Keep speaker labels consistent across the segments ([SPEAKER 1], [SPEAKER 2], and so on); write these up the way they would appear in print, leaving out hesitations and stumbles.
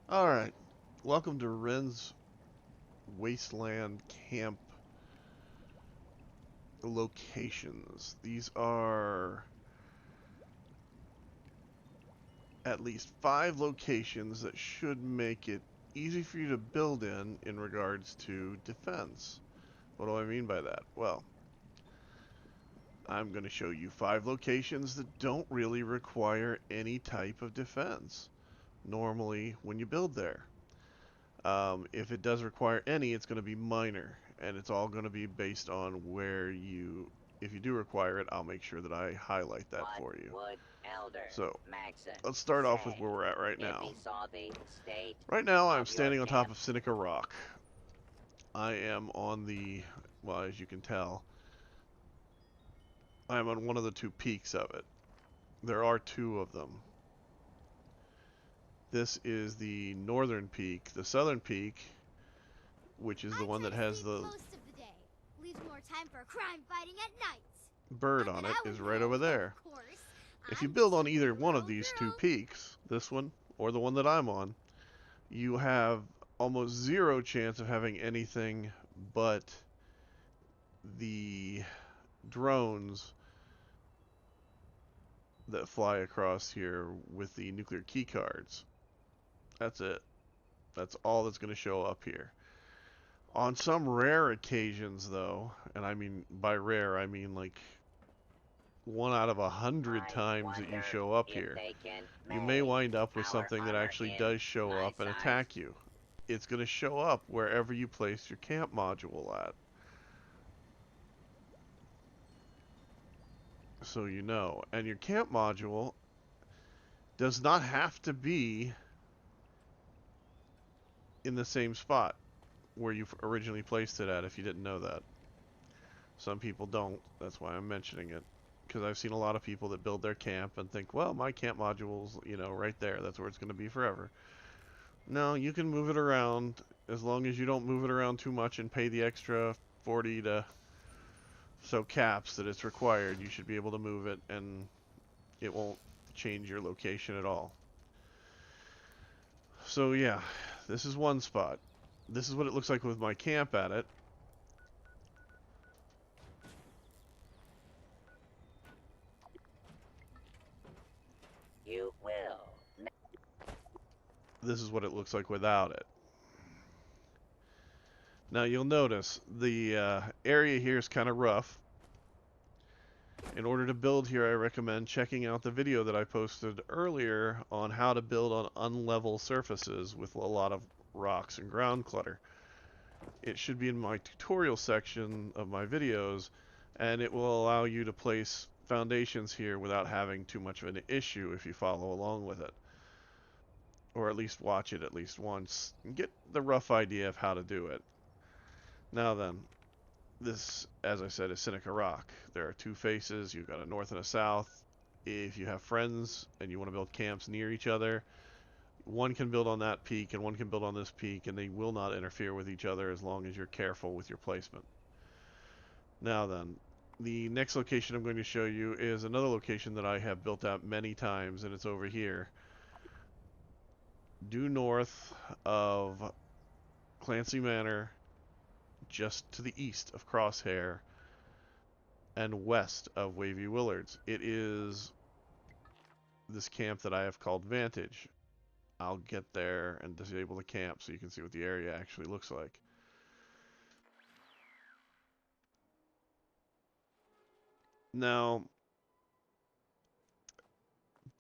[SPEAKER 1] Alright, welcome to Ren's Wasteland camp locations. These are at least 5 locations that should make it easy for you to build in regards to defense. What do I mean by that? Well, I'm going to show you 5 locations that don't really require any type of defense normally when you build there. If it does require any, it's going to be minor, and it's all going to be based on where you, if you do require it, I'll make sure that I highlight that
[SPEAKER 2] What
[SPEAKER 1] for you.
[SPEAKER 2] would Elder
[SPEAKER 1] So,
[SPEAKER 2] Maxon
[SPEAKER 1] let's start off with
[SPEAKER 2] say
[SPEAKER 1] where we're at right
[SPEAKER 2] if
[SPEAKER 1] now.
[SPEAKER 2] he saw the state
[SPEAKER 1] Right now, I'm
[SPEAKER 2] of your
[SPEAKER 1] standing on top
[SPEAKER 2] camp?
[SPEAKER 1] of Seneca Rock. I am on the, well, as you can tell, I am on one of the 2 peaks of it. There are 2 of them. This is the northern peak. The southern peak, which is the
[SPEAKER 3] I
[SPEAKER 1] one
[SPEAKER 3] try
[SPEAKER 1] that
[SPEAKER 3] to
[SPEAKER 1] has
[SPEAKER 3] sleep
[SPEAKER 1] the
[SPEAKER 3] most of the day. Leaves more time for crime fighting at nights.
[SPEAKER 1] bird
[SPEAKER 3] Not
[SPEAKER 1] on
[SPEAKER 3] that
[SPEAKER 1] it,
[SPEAKER 3] I
[SPEAKER 1] is
[SPEAKER 3] would
[SPEAKER 1] right
[SPEAKER 3] know,
[SPEAKER 1] over there.
[SPEAKER 3] of course.
[SPEAKER 1] If you
[SPEAKER 3] I'm
[SPEAKER 1] build
[SPEAKER 3] just
[SPEAKER 1] on
[SPEAKER 3] a
[SPEAKER 1] either
[SPEAKER 3] 4
[SPEAKER 1] one of
[SPEAKER 3] old
[SPEAKER 1] these 2
[SPEAKER 3] girl.
[SPEAKER 1] peaks, this one or the one that I'm on, you have almost 0 chance of having anything but the drones that fly across here with the nuclear key cards. That's it. That's all that's going to show up here. On some rare occasions, though, and I mean by rare, I mean like 1 out of 100
[SPEAKER 2] I
[SPEAKER 1] times that you
[SPEAKER 2] wonder
[SPEAKER 1] show up
[SPEAKER 2] if
[SPEAKER 1] here,
[SPEAKER 2] they can
[SPEAKER 1] you may
[SPEAKER 2] make
[SPEAKER 1] wind up with
[SPEAKER 2] our
[SPEAKER 1] something that
[SPEAKER 2] armor
[SPEAKER 1] actually
[SPEAKER 2] in
[SPEAKER 1] does show
[SPEAKER 2] my
[SPEAKER 1] up and
[SPEAKER 2] size.
[SPEAKER 1] attack you. It's going to show up wherever you place your camp module at. So you know. And your camp module does not have to be in the same spot where you originally placed it at if you didn't know that. Some people don't. That's why I'm mentioning it. Because I've seen a lot of people that build their camp and think, well, my camp module's, right there. That's where it's going to be forever. No, you can move it around as long as you don't move it around too much and pay the extra 40 to so caps that it's required. You should be able to move it and it won't change your location at all. So yeah, this is one spot. This is what it looks like with my camp at it.
[SPEAKER 2] You will.
[SPEAKER 1] This is what it looks like without it. Now you'll notice the area here is kind of rough. In order to build here, I recommend checking out the video that I posted earlier on how to build on unlevel surfaces with a lot of rocks and ground clutter. It should be in my tutorial section of my videos, and it will allow you to place foundations here without having too much of an issue if you follow along with it. Or at least watch it at least once and get the rough idea of how to do it. Now then, this, as I said, is Seneca Rock. There are 2 faces. You've got a north and a south. If you have friends and you want to build camps near each other, one can build on that peak and one can build on this peak, and they will not interfere with each other as long as you're careful with your placement. Now then, the next location I'm going to show you is another location that I have built out many times, and it's over here. Due north of Clancy Manor, just to the east of Crosshair, and west of Wavy Willards. It is this camp that I have called Vantage. I'll get there and disable the camp so you can see what the area actually looks like. Now,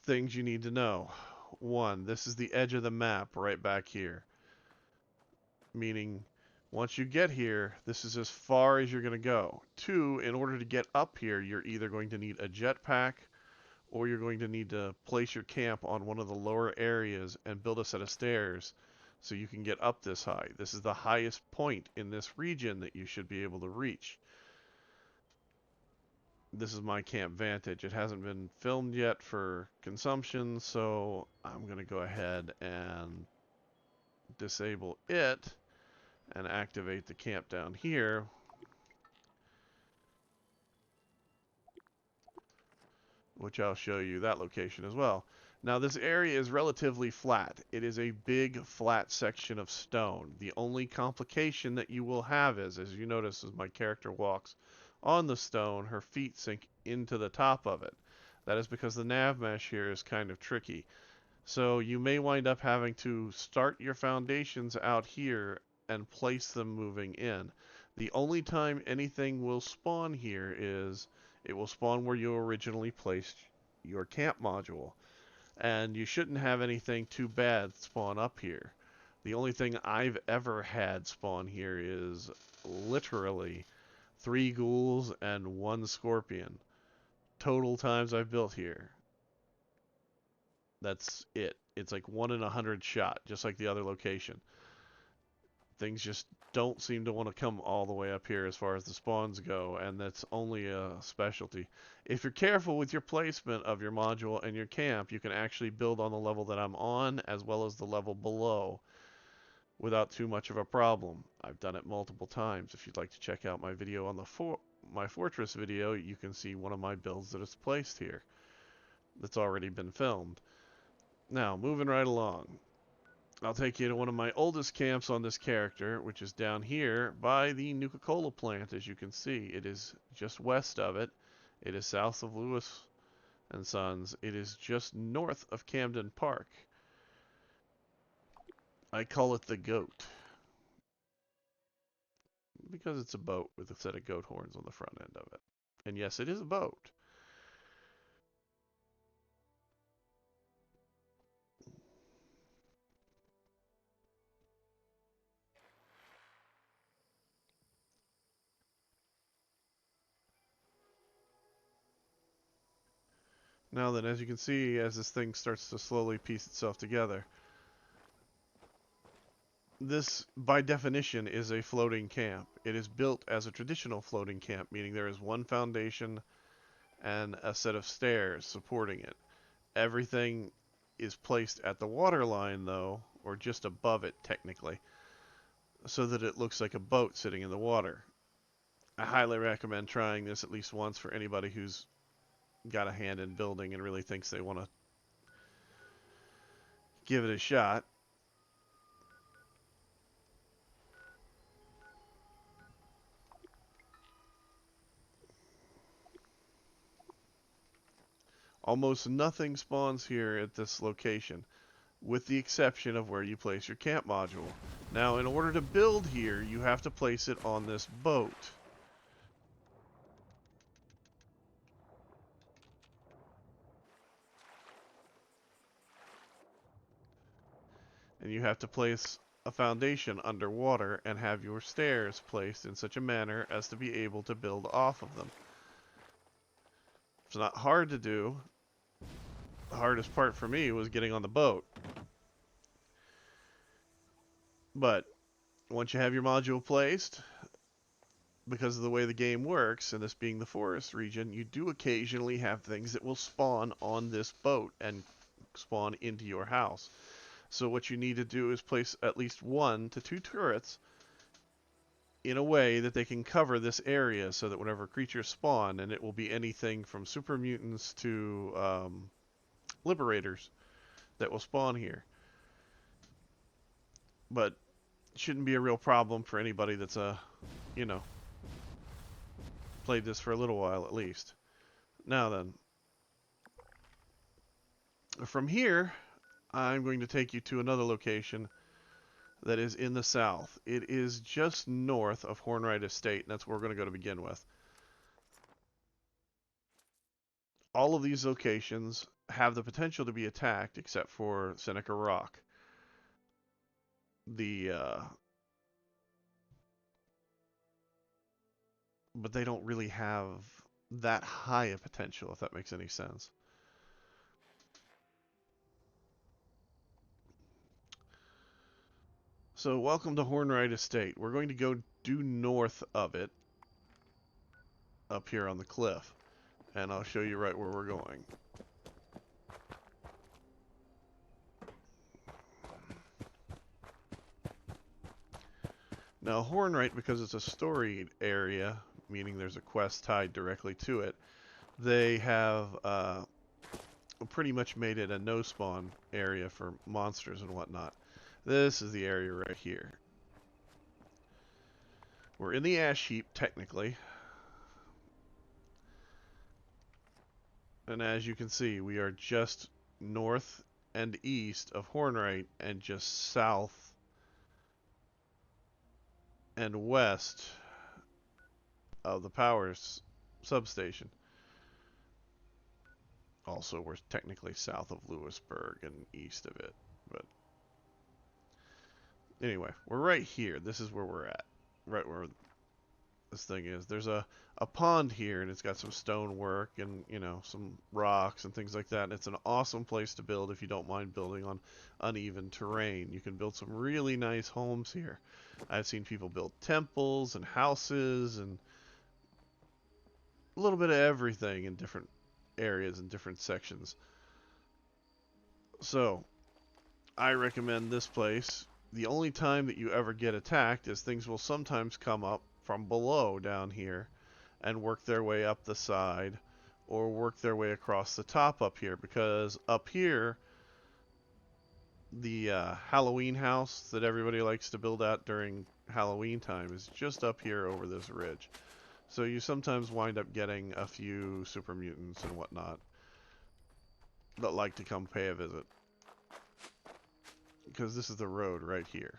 [SPEAKER 1] things you need to know. 1, this is the edge of the map right back here. Meaning, once you get here, this is as far as you're going to go. 2, in order to get up here, you're either going to need a jetpack or you're going to need to place your camp on one of the lower areas and build a set of stairs so you can get up this high. This is the highest point in this region that you should be able to reach. This is my camp Vantage. It hasn't been filmed yet for consumption, so I'm going to go ahead and disable it and activate the camp down here, which I'll show you that location as well. Now this area is relatively flat. It is a big flat section of stone. The only complication that you will have is, as you notice as my character walks on the stone, her feet sink into the top of it. That is because the nav mesh here is kind of tricky. So you may wind up having to start your foundations out here and place them moving in. The only time anything will spawn here is it will spawn where you originally placed your camp module. And you shouldn't have anything too bad spawn up here. The only thing I've ever had spawn here is literally 3 ghouls and 1 scorpion. Total times I've built here. That's it. It's like 1 in 100 shot, just like the other location. Things just don't seem to want to come all the way up here as far as the spawns go, and that's only a specialty. If you're careful with your placement of your module and your camp, you can actually build on the level that I'm on as well as the level below without too much of a problem. I've done it multiple times. If you'd like to check out my video on my fortress video, you can see one of my builds that is placed here that's already been filmed. Now, moving right along. I'll take you to one of my oldest camps on this character, which is down here by the Nuka-Cola plant, as you can see. It is just west of it. It is south of Lewis and Sons. It is just north of Camden Park. I call it the goat because it's a boat with a set of goat horns on the front end of it. And yes, it is a boat. Now then, as you can see, as this thing starts to slowly piece itself together, this, by definition, is a floating camp. It is built as a traditional floating camp, meaning there is one foundation and a set of stairs supporting it. Everything is placed at the water line, though, or just above it, technically, so that it looks like a boat sitting in the water. I highly recommend trying this at least once for anybody who's got a hand in building and really thinks they want to give it a shot. Almost nothing spawns here at this location, with the exception of where you place your camp module. Now, in order to build here, you have to place it on this boat. And you have to place a foundation underwater and have your stairs placed in such a manner as to be able to build off of them. It's not hard to do. The hardest part for me was getting on the boat. But once you have your module placed, because of the way the game works, and this being the forest region, you do occasionally have things that will spawn on this boat and spawn into your house. So what you need to do is place at least 1 to 2 turrets in a way that they can cover this area so that whenever creatures spawn, and it will be anything from super mutants to liberators that will spawn here. But it shouldn't be a real problem for anybody that's played this for a little while at least. Now then, from here, I'm going to take you to another location that is in the south. It is just north of Wryne Estate, and that's where we're going to go to begin with. All of these locations have the potential to be attacked except for Seneca Rock. But they don't really have that high a potential, if that makes any sense. So welcome to Wryne Estate. We're going to go due north of it, up here on the cliff, and I'll show you right where we're going. Now Wryne, because it's a storied area, meaning there's a quest tied directly to it, they have pretty much made it a no spawn area for monsters and whatnot. This is the area right here. We're in the ash heap, technically. And as you can see, we are just north and east of Hornwright and just south and west of the power substation. Also, we're technically south of Lewisburg and east of it. But anyway, we're right here. This is where we're at. Right where this thing is. There's a pond here, and it's got some stonework and, you know, some rocks and things like that. And it's an awesome place to build if you don't mind building on uneven terrain. You can build some really nice homes here. I've seen people build temples and houses and a little bit of everything in different areas and different sections. So, I recommend this place. The only time that you ever get attacked is things will sometimes come up from below down here and work their way up the side or work their way across the top up here, because up here the Halloween house that everybody likes to build at during Halloween time is just up here over this ridge. So you sometimes wind up getting a few super mutants and whatnot that like to come pay a visit. Because this is the road right here,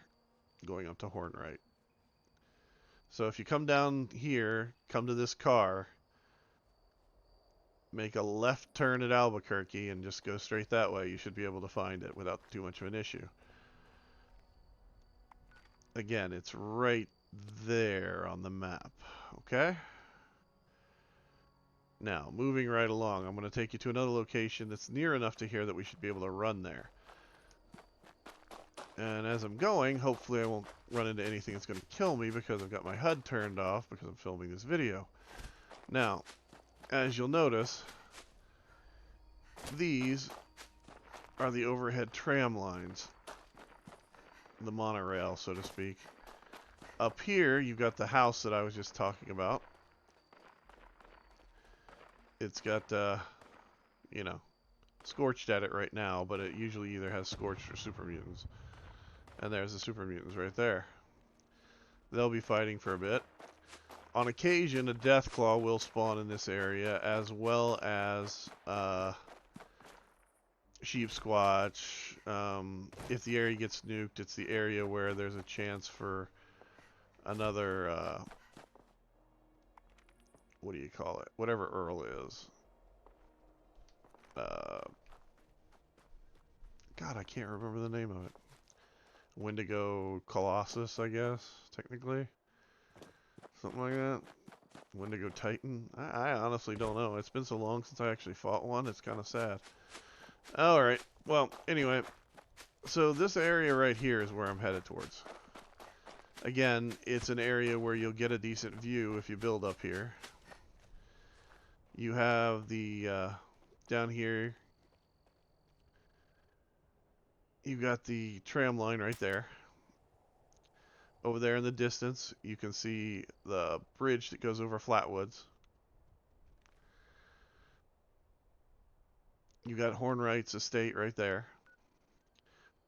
[SPEAKER 1] going up to Hornwright. So if you come down here, come to this car, make a left turn at Albuquerque, and just go straight that way, you should be able to find it without too much of an issue. Again, it's right there on the map, okay? Now, moving right along, I'm going to take you to another location that's near enough to here that we should be able to run there. And as I'm going, hopefully I won't run into anything that's going to kill me because I've got my HUD turned off because I'm filming this video. Now, as you'll notice, these are the overhead tram lines. The monorail, so to speak. Up here, you've got the house that I was just talking about. It's got, you know, Scorched at it right now, but it usually either has Scorched or Super Mutants. And there's the Super Mutants right there. They'll be fighting for a bit. On occasion, a Deathclaw will spawn in this area, as well as Sheep Squatch. If the area gets nuked, it's the area where there's a chance for another, what do you call it? Whatever Earl is. God, I can't remember the name of it. Wendigo Colossus, I guess, technically. Something like that. Wendigo Titan? I honestly don't know. It's been so long since I actually fought one, it's kind of sad. Alright, well, anyway. So this area right here is where I'm headed towards. Again, it's an area where you'll get a decent view if you build up here. You have the, down here, you've got the tram line right there. Over there in the distance, you can see the bridge that goes over Flatwoods. You've got Hornwright's estate right there.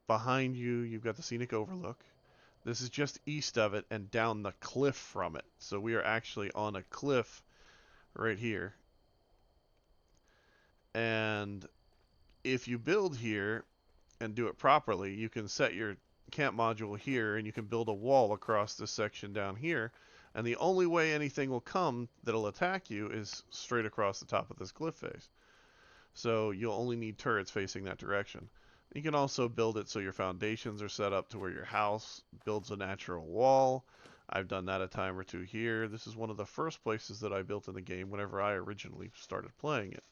[SPEAKER 1] Behind you, you've got the scenic overlook. This is just east of it and down the cliff from it. So we are actually on a cliff right here. And if you build here and do it properly, you can set your camp module here and you can build a wall across this section down here. And the only way anything will come that'll attack you is straight across the top of this cliff face. So you'll only need turrets facing that direction. You can also build it so your foundations are set up to where your house builds a natural wall. I've done that a time or two here. This is one of the first places that I built in the game whenever I originally started playing it.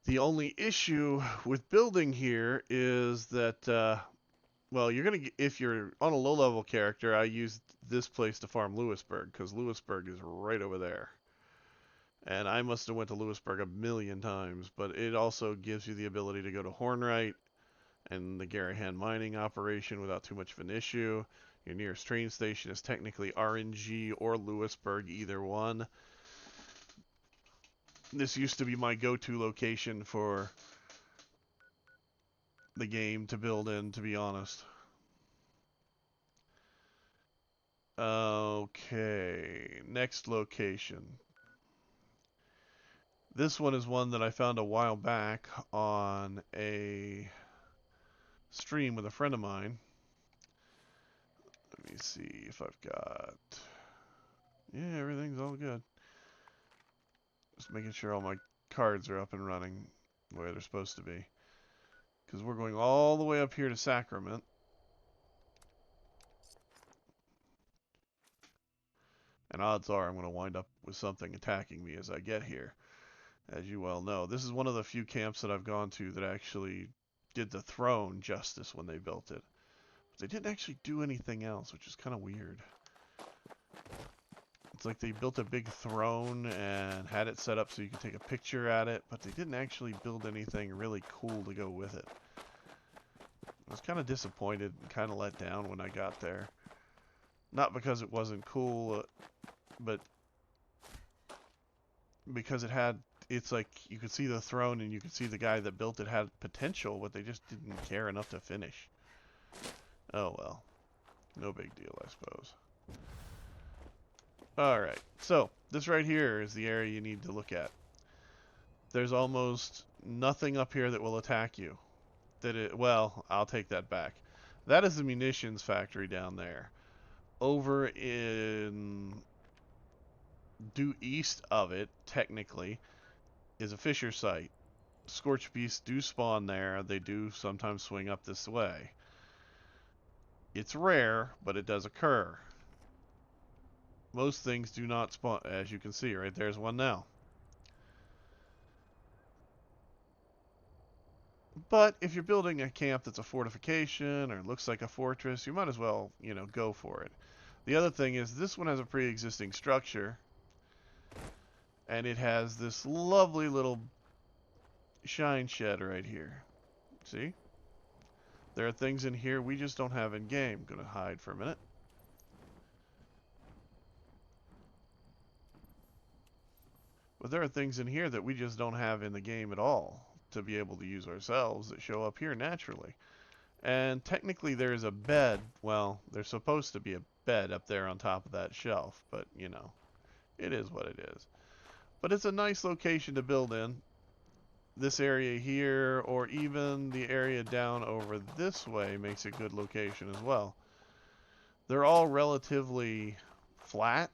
[SPEAKER 1] The only issue with building here is that, well, you're gonna if you're on a low-level character, I used this place to farm Lewisburg, because Lewisburg is right over there. And I must have went to Lewisburg a million times, but it also gives you the ability to go to Hornwright and the Garahan mining operation without too much of an issue. Your nearest train station is technically RNG or Lewisburg, either one. This used to be my go-to location for the game to build in, to be honest. Okay, next location. This one is one that I found a while back on a stream with a friend of mine. Let me see if I've got... Yeah, everything's all good. Just making sure all my cards are up and running the way they're supposed to be. Because we're going all the way up here to Sacrament. And odds are I'm going to wind up with something attacking me as I get here. As you well know, this is one of the few camps that I've gone to that actually did the throne justice when they built it. But they didn't actually do anything else, which is kind of weird. It's like they built a big throne and had it set up so you could take a picture at it, but they didn't actually build anything really cool to go with it. I was kind of disappointed and kind of let down when I got there. Not because it wasn't cool, but because it's like you could see the throne and you could see the guy that built it had potential, but they just didn't care enough to finish. Oh well. No big deal, I suppose. Alright, so this right here is the area you need to look at. There's almost nothing up here that will attack you. Well, I'll take that back. That is the munitions factory down there. Over in due east of it, technically, is a fisher site. Scorch beasts do spawn there. They do sometimes swing up this way. It's rare, but it does occur. Most things do not spawn, as you can see, right there's one now. But if you're building a camp that's a fortification or looks like a fortress, you might as well, go for it. The other thing is this one has a pre-existing structure, and it has this lovely little shine shed right here. See? There are things in here we just don't have in game. I'm gonna hide for a minute. But there are things in here that we just don't have in the game at all to be able to use ourselves that show up here naturally. And technically there is a bed, well, there's supposed to be a bed up there on top of that shelf, but it is what it is. But it's a nice location to build in. This area here, or even the area down over this way, makes a good location as well. They're all relatively flat.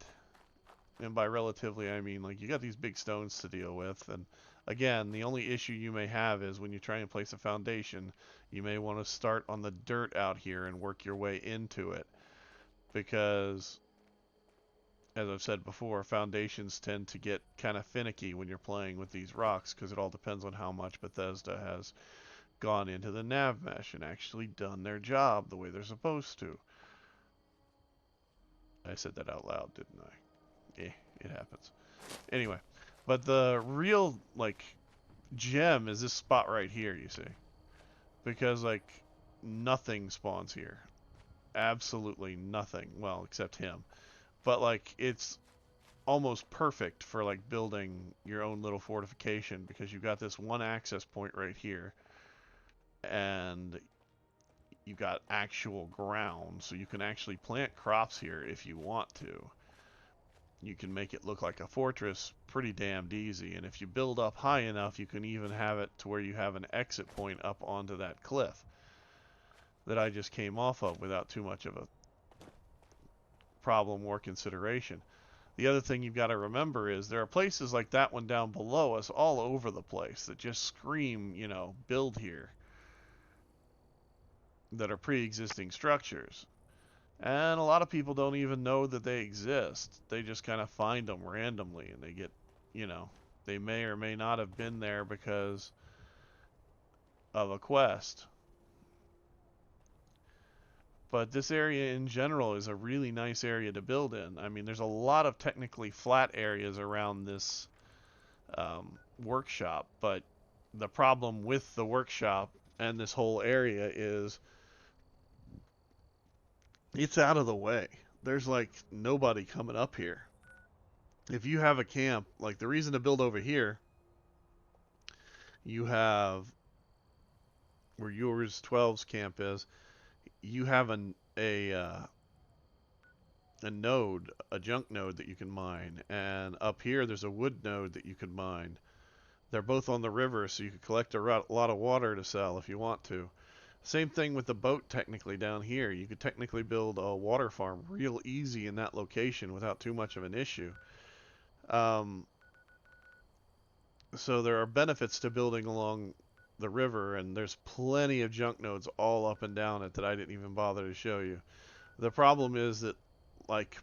[SPEAKER 1] And by relatively, I mean like you got these big stones to deal with. And again, the only issue you may have is when you try and place a foundation, you may want to start on the dirt out here and work your way into it. Because, as I've said before, foundations tend to get kind of finicky when you're playing with these rocks because it all depends on how much Bethesda has gone into the nav mesh and actually done their job the way they're supposed to. I said that out loud, didn't I? It happens. Anyway, but the real, gem is this spot right here, you see. Because, nothing spawns here. Absolutely nothing. Well, except him. But, it's almost perfect for, building your own little fortification because you've got this one access point right here. And you've got actual ground, so you can actually plant crops here if you want to. You can make it look like a fortress pretty damned easy, and if you build up high enough, you can even have it to where you have an exit point up onto that cliff that I just came off of without too much of a problem or consideration. The other thing you've got to remember is there are places like that one down below us all over the place that just scream, build here, that are pre-existing structures. And a lot of people don't even know that they exist. They just kind of find them randomly and they get, they may or may not have been there because of a quest. But this area in general is a really nice area to build in. I mean, there's a lot of technically flat areas around this workshop, but the problem with the workshop and this whole area is it's out of the way. There's nobody coming up here. If you have a camp, the reason to build over here You have where yours 12's camp is. You have a node, a junk node that you can mine, and up here there's a wood node that you could mine. They're both on the river, so you could collect a lot of water to sell if you want to. Same thing with the boat technically down here. You could technically build a water farm real easy in that location without too much of an issue. Um, so there are benefits to building along the river, and there's plenty of junk nodes all up and down it that I didn't even bother to show you. The problem is that, like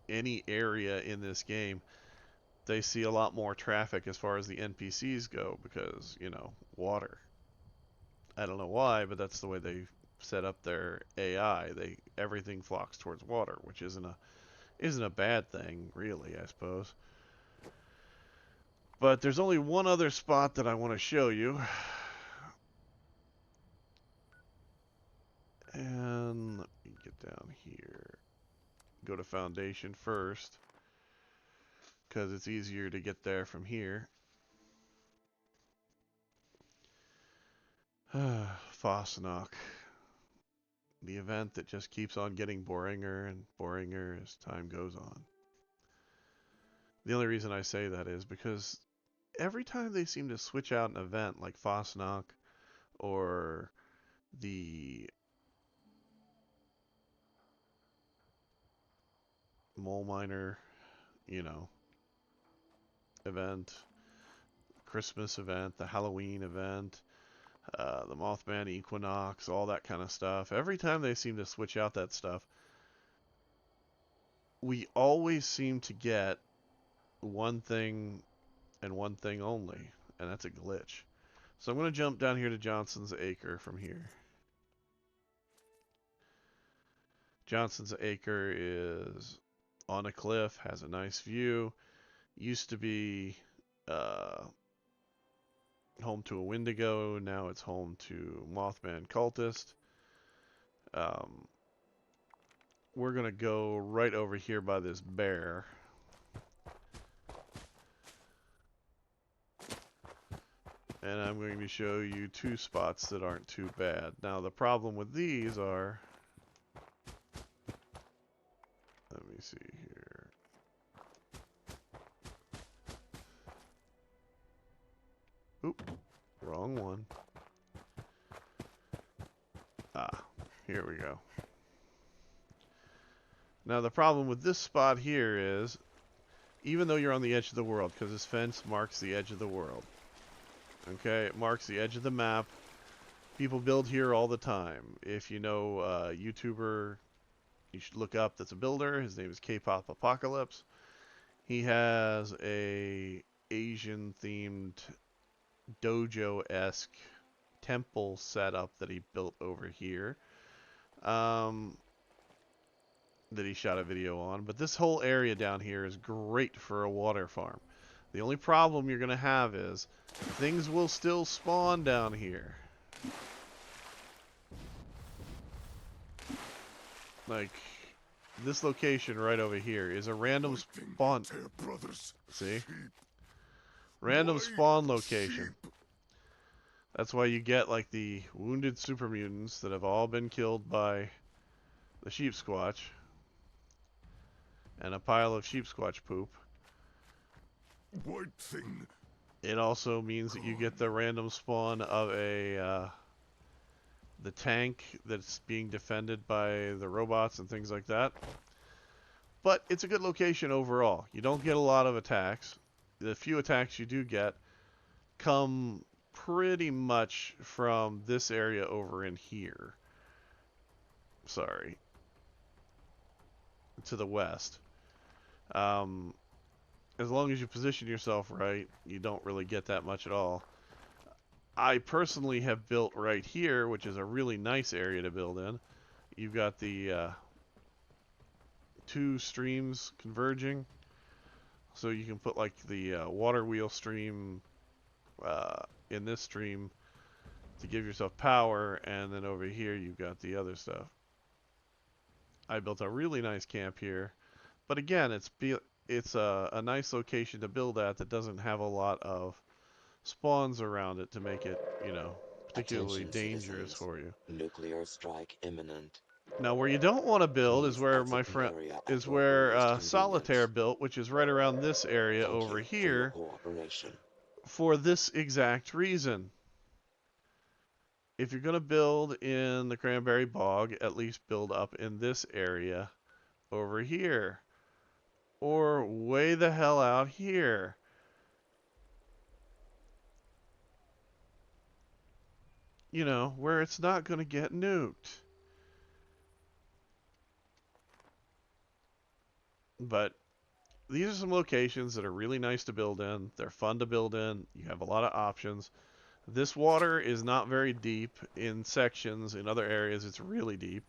[SPEAKER 1] any area in this game, they see a lot more traffic as far as the NPCs go because, water. I don't know why, but that's the way they set up their AI. Everything flocks towards water, which isn't a bad thing, really, I suppose. But there's only one other spot that I want to show you. And let me get down here. Go to Foundation first, because it's easier to get there from here. Fosnock. The event that just keeps on getting boringer and boringer as time goes on. The only reason I say that is because every time they seem to switch out an event like Fosnock or the Mole Miner, you know, event, Christmas event, the Halloween event, the Mothman Equinox, all that kind of stuff. Every time they seem to switch out that stuff, we always seem to get one thing and one thing only, and that's a glitch. So I'm going to jump down here to Johnson's Acre from here. Johnson's Acre is on a cliff, has a nice view. Used to be home to a Wendigo, now it's home to Mothman Cultist. We're going to go right over here by this bear. And I'm going to show you two spots that aren't too bad. Now the problem with these are, let me see here. Oop, wrong one. Here we go. Now the problem with this spot here is, even though you're on the edge of the world, because this fence marks the edge of the world. Okay, it marks the edge of the map. People build here all the time. If you know a YouTuber you should look up that's a builder, his name is K-Pop Apocalypse. He has a Asian themed dojo-esque temple setup that he built over here. That he shot a video on. But this whole area down here is great for a water farm. The only problem you're going to have is things will still spawn down here. Like, this location right over here is a random spawn. See? Random spawn location. That's why you get, like, the wounded super mutants that have all been killed by the sheep squatch. And a pile of sheep squatch poop.
[SPEAKER 4] White thing.
[SPEAKER 1] It also means that you get the random spawn of the tank that's being defended by the robots and things like that. But it's a good location overall. You don't get a lot of attacks. The few attacks you do get come pretty much from this area over in here. Sorry. To the west. As long as you position yourself right, you don't really get that much at all. I personally have built right here, which is a really nice area to build in. You've got the two streams converging. So you can put like the water wheel stream in this stream to give yourself power, and then over here you've got the other stuff. I built a really nice camp here, but again, it's a nice location to build at that doesn't have a lot of spawns around it to make it, you know, particularly
[SPEAKER 5] Attention,
[SPEAKER 1] dangerous
[SPEAKER 5] citizens.
[SPEAKER 1] for you.
[SPEAKER 5] Nuclear strike imminent.
[SPEAKER 1] Now, where you don't want to build is
[SPEAKER 5] Please
[SPEAKER 1] where
[SPEAKER 5] exit
[SPEAKER 1] my
[SPEAKER 5] the
[SPEAKER 1] friend
[SPEAKER 5] area at
[SPEAKER 1] is
[SPEAKER 5] your
[SPEAKER 1] where
[SPEAKER 5] earliest
[SPEAKER 1] Solitaire
[SPEAKER 5] convenience.
[SPEAKER 1] built, which is right around this area
[SPEAKER 5] Thank
[SPEAKER 1] over
[SPEAKER 5] you for your
[SPEAKER 1] here,
[SPEAKER 5] cooperation.
[SPEAKER 1] for this exact reason. If you're going to build in the Cranberry Bog, at least build up in this area over here. Or way the hell out here. You know, where it's not going to get nuked. But these are some locations that are really nice to build in. They're fun to build in. You have a lot of options. This water is not very deep in sections. In other areas, it's really deep.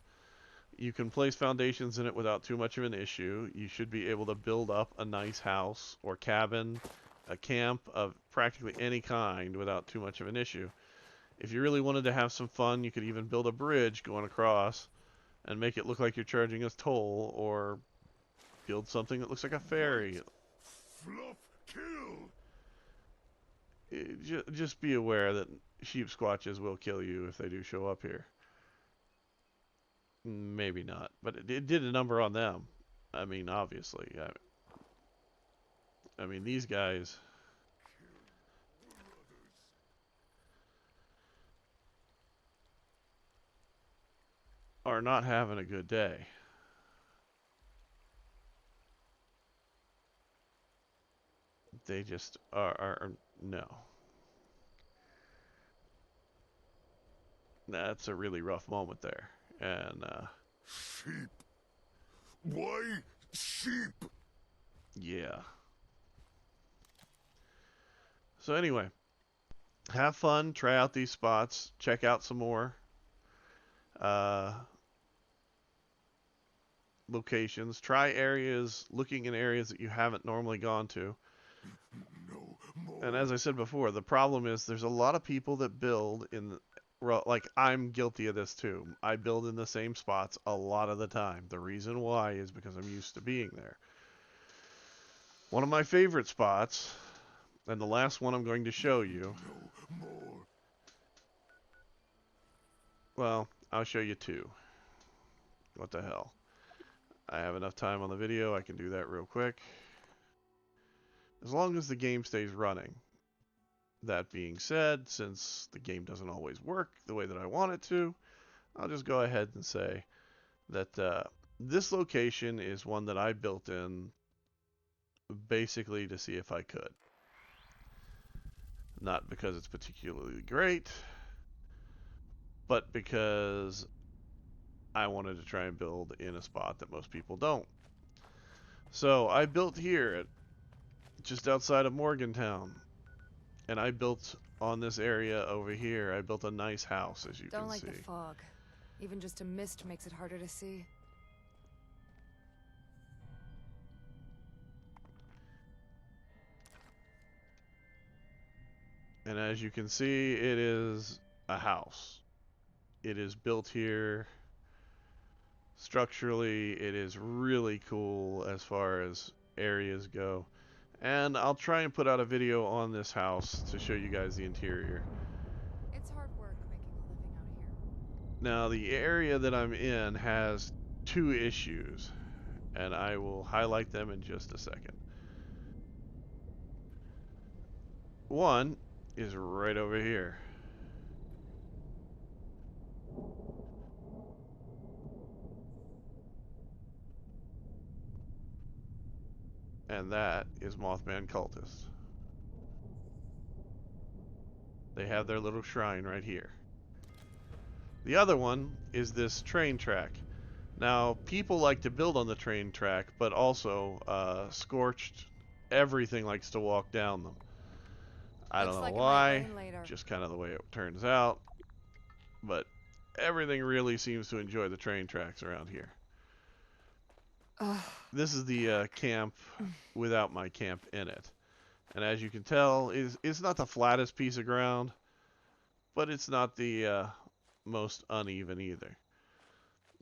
[SPEAKER 1] You can place foundations in it without too much of an issue. You should be able to build up a nice house or cabin, a camp of practically any kind without too much of an issue. If you really wanted to have some fun, you could even build a bridge going across and make it look like you're charging a toll, or build something that looks like a ferry.
[SPEAKER 4] Fluff kill.
[SPEAKER 1] Just be aware that sheep squatches will kill you if they do show up here. Maybe not, but it did a number on them. I mean, obviously. I mean, these guys are not having a good day. They just are no. That's a really rough moment there. And,
[SPEAKER 4] Sheep. Why sheep?
[SPEAKER 1] yeah. So anyway, have fun, try out these spots, check out some more locations, try areas, looking in areas that you haven't normally gone to.
[SPEAKER 4] No more.
[SPEAKER 1] And as I said before, the problem is there's a lot of people that build in, like, I'm guilty of this too. I build in the same spots a lot of the time. The reason why is because I'm used to being there. One of my favorite spots, and the last one I'm going to show you,
[SPEAKER 4] No more.
[SPEAKER 1] well, I'll show you two. What the hell? I have enough time on the video, I can do that real quick. As long as the game stays running. That being said, since the game doesn't always work the way that I want it to, I'll just go ahead and say that this location is one that I built in basically to see if I could. Not because it's particularly great, but because I wanted to try and build in a spot that most people don't. So I built here at just outside of Morgantown, and I built on this area over here. I built a nice house, as you
[SPEAKER 6] Don't
[SPEAKER 1] can
[SPEAKER 6] like
[SPEAKER 1] see.
[SPEAKER 6] the fog. Even just a mist makes it harder to see.
[SPEAKER 1] And as you can see, it is a house. It is built here. Structurally, it is really cool as far as areas go. And I'll try and put out a video on this house to show you guys the interior.
[SPEAKER 6] It's hard work making a living out here.
[SPEAKER 1] Now, the area that I'm in has two issues, and I will highlight them in just a second. One is right over here. And that is Mothman Cultist. They have their little shrine right here. The other one is this train track. Now, people like to build on the train track, but also Scorched everything likes to walk down them. I don't
[SPEAKER 6] Looks
[SPEAKER 1] know
[SPEAKER 6] like it might
[SPEAKER 1] why,
[SPEAKER 6] rain later.
[SPEAKER 1] just kind of the way it turns out. But everything really seems to enjoy the train tracks around here.
[SPEAKER 6] Ugh.
[SPEAKER 1] This is the camp without my camp in it. And as you can tell, it's not the flattest piece of ground, but it's not the most uneven either.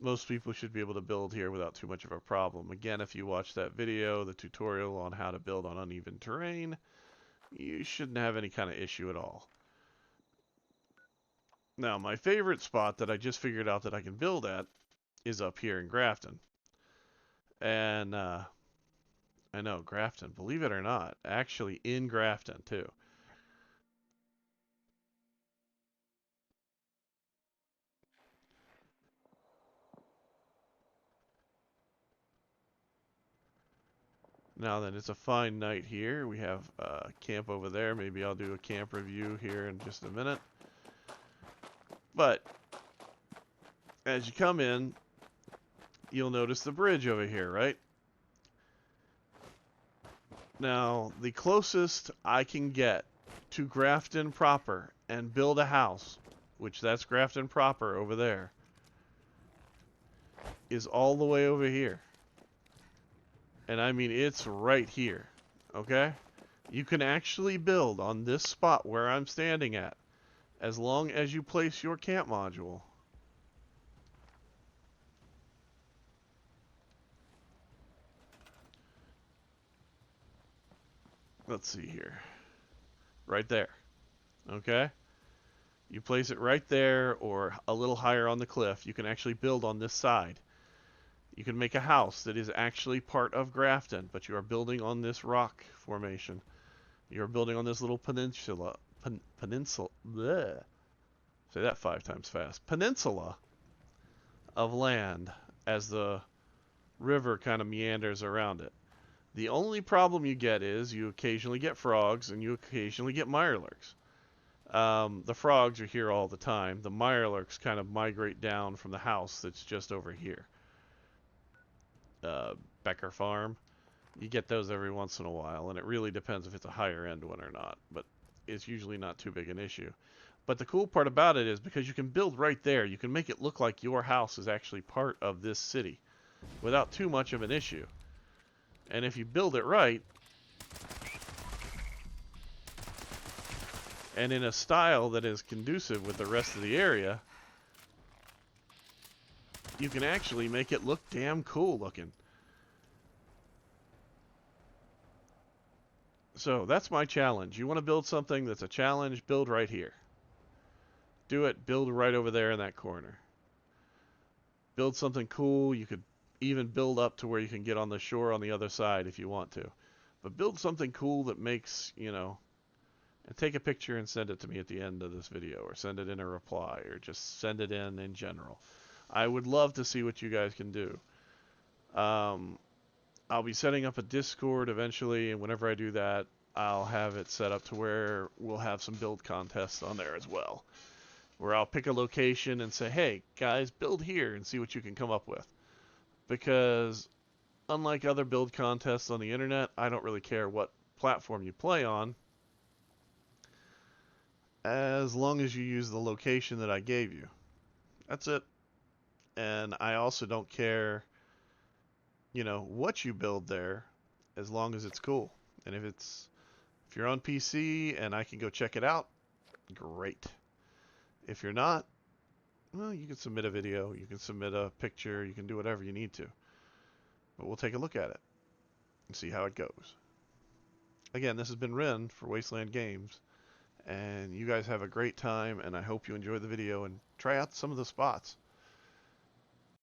[SPEAKER 1] Most people should be able to build here without too much of a problem. Again, if you watch that video, the tutorial on how to build on uneven terrain, you shouldn't have any kind of issue at all. Now, my favorite spot that I just figured out that I can build at is up here in Grafton. And I know, Grafton, believe it or not, actually in Grafton too. Now then, it's a fine night here. We have camp over there. Maybe I'll do a camp review here in just a minute. But as you come in, you'll notice the bridge over here, right? Now, the closest I can get to Grafton proper and build a house, which that's Grafton proper over there, is all the way over here. And I mean, it's right here, okay? You can actually build on this spot where I'm standing at, as long as you place your camp module. Let's see here. Right there, okay? You place it right there or a little higher on the cliff. You can actually build on this side. You can make a house that is actually part of Grafton, but you are building on this rock formation. You're building on this little peninsula. Peninsula. Bleh. Say that 5 times fast. Peninsula of land as the river kind of meanders around it. The only problem you get is you occasionally get frogs and you occasionally get mirelurks. The frogs are here all the time. The mirelurks kind of migrate down from the house that's just over here. Becker Farm. You get those every once in a while, and it really depends if it's a higher end one or not, but it's usually not too big an issue. But the cool part about it is because you can build right there, you can make it look like your house is actually part of this city without too much of an issue. And if you build it right, and in a style that is conducive with the rest of the area, you can actually make it look damn cool looking. So that's my challenge. You want to build something that's a challenge, build right here. Do it, build right over there in that corner. Build something cool. You could even build up to where you can get on the shore on the other side if you want to. But build something cool that makes, you know, and take a picture and send it to me at the end of this video, or send it in a reply, or just send it in general. I would love to see what you guys can do. I'll be setting up a Discord eventually, and whenever I do that, I'll have it set up to where we'll have some build contests on there as well, where I'll pick a location and say, hey, guys, build here and see what you can come up with. Because unlike other build contests on the internet, I don't really care what platform you play on, as long as you use the location that I gave you. That's it. And I also don't care, you know, what you build there, as long as it's cool. And if you're on PC and I can go check it out, great. If you're not, well, you can submit a video, you can submit a picture, you can do whatever you need to. But we'll take a look at it and see how it goes. Again, this has been Wryne for Wasteland Games, and you guys have a great time, and I hope you enjoy the video and try out some of the spots.